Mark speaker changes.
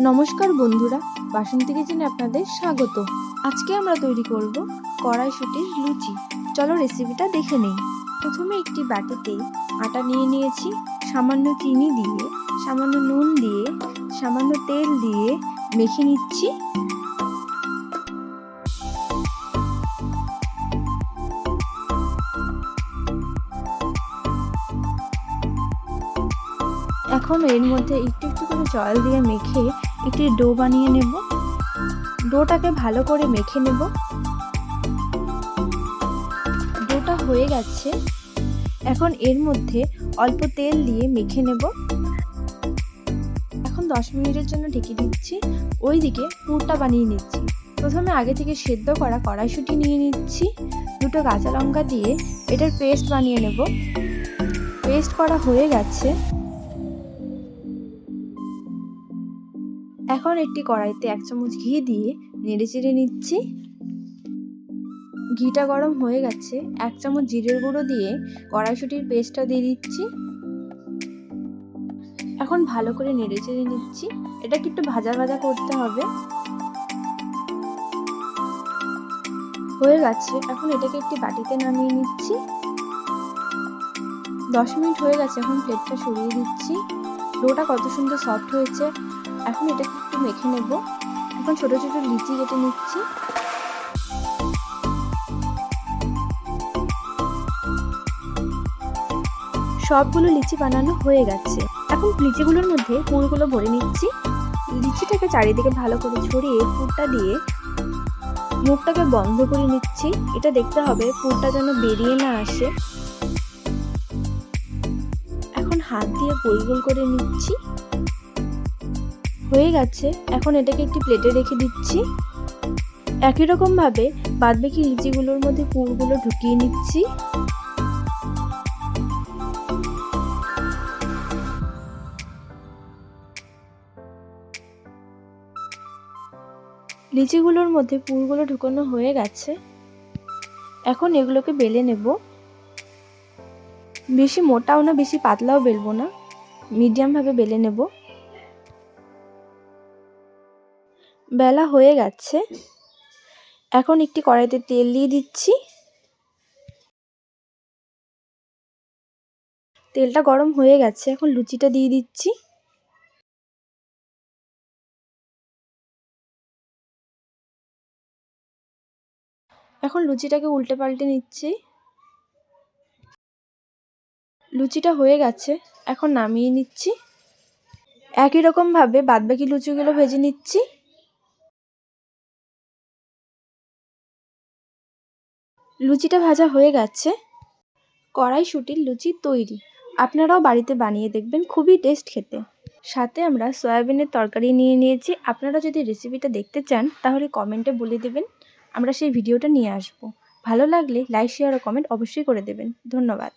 Speaker 1: নমস্কার বন্ধুরা, বাসন্তী কিচেনে আপনাদের স্বাগত। আজকে আমরা তৈরি করব কড়াইশুঁটির লুচি। চলো রেসিপিটা দেখে নেই। প্রথমে একটি বাটিতে আটা নিয়ে নিয়েছি, সামান্য চিনি দিয়ে, সামান্য নুন দিয়ে, সামান্য তেল দিয়ে মেখে নিচ্ছি। এখন এর মধ্যে একটু একটু করে জল দিয়ে মেখে একটি ডো বানিয়ে নেব। ডোটাকে ভালো করে মেখে নেব। ডোটা হয়ে গেছে। এখন এর মধ্যে অল্প তেল দিয়ে মেখে নেব। এখন 10 মিনিটের জন্য ঢেকে দিচ্ছি। ওইদিকে পুরটা বানিয়ে নিচ্ছি। প্রথমে আগে থেকে সেদ্ধ করা কড়াইশুঁটি নিয়ে নিচ্ছি। দুটো কাঁচা লঙ্কা দিয়ে এটার পেস্ট বানিয়ে নেব। পেস্ট করা হয়ে গেছে। এখন একটি কড়াইতে 1 চামচ ঘি দিয়ে নেড়েচেড়ে নিচ্ছি। ঘিটা গরম হয়ে গেছে। 1 চামচ জিরের গুঁড়ো দিয়ে কড়াইশুঁটির পেস্টটা দিয়ে দিচ্ছি। এখন ভালো করে নেড়েচেড়ে নিচ্ছি। এটাকে একটু ভাজা ভাজা করতে হবে। হয়ে গেছে। এখন এটাকে একটি বাটিতে নামিয়ে নিচ্ছি। 10 মিনিট হয়ে গেছে। এখন প্লেটটা সরিয়ে দিচ্ছি। ডোটা কত সুন্দর সফট হয়েছে। এখন এটাকে একটু মেখে নেব। এখন ছোট ছোট লিচি কেটে নিচ্ছি। সবগুলো লিচি বানানো হয়ে গেছে। এখন লিচিগুলোর মধ্যে পুরগুলো ভরে নিচ্ছি। লিচিটাকে চারিদিকে ভালো করে ছড়িয়ে পুরটা দিয়ে মুখটাকে বন্ধ করে নিচ্ছি। এটা দেখতে হবে পুরটা যেন বেরিয়ে না আসে। এখন হাত দিয়ে গোল গোল করে নিচ্ছি। হয়ে গেছে। এখন এটাকে একটি প্লেটে রেখে দিচ্ছি। একই রকম ভাবে বাদবাকি লিচিগুলোর মধ্যে পুরগুলো ঢুকিয়ে নিচ্ছি। লিচিগুলোর মধ্যে পুরগুলো ঢুকানো হয়ে গেছে। এখন এগুলোকে বেলে নেব। বেশি মোটাও না, বেশি পাতলাও বেলবো না, মিডিয়াম ভাবে বেলে নেব। বেলা হয়ে গেছে। এখন একটি কড়াইতে তেল দিয়ে দিচ্ছি। তেলটা গরম হয়ে গেছে। এখন লুচিটা দিয়ে দিচ্ছি। এখন লুচিটাকে উল্টে পাল্টে নিচ্ছি। লুচিটা হয়ে গেছে। এখন নামিয়ে নিচ্ছি। একই রকম ভাবে বাদবাকি লুচিগুলো ভেজে নিচ্ছি। লুচিটা ভাজা হয়ে গেছে। কড়াইশুঁটির লুচি তৈরি। আপনারাও বাড়িতে বানিয়ে দেখবেন, খুবই টেস্ট খেতে। সাথে আমরা সয়াবিনের তরকারি নিয়ে নিয়েছি। আপনারা যদি রেসিপিটা দেখতে চান তাহলে কমেন্টে বলে দেবেন, আমরা সেই ভিডিওটা নিয়ে আসব। ভালো লাগলে লাইক, শেয়ার ও কমেন্ট অবশ্যই করে দেবেন। ধন্যবাদ।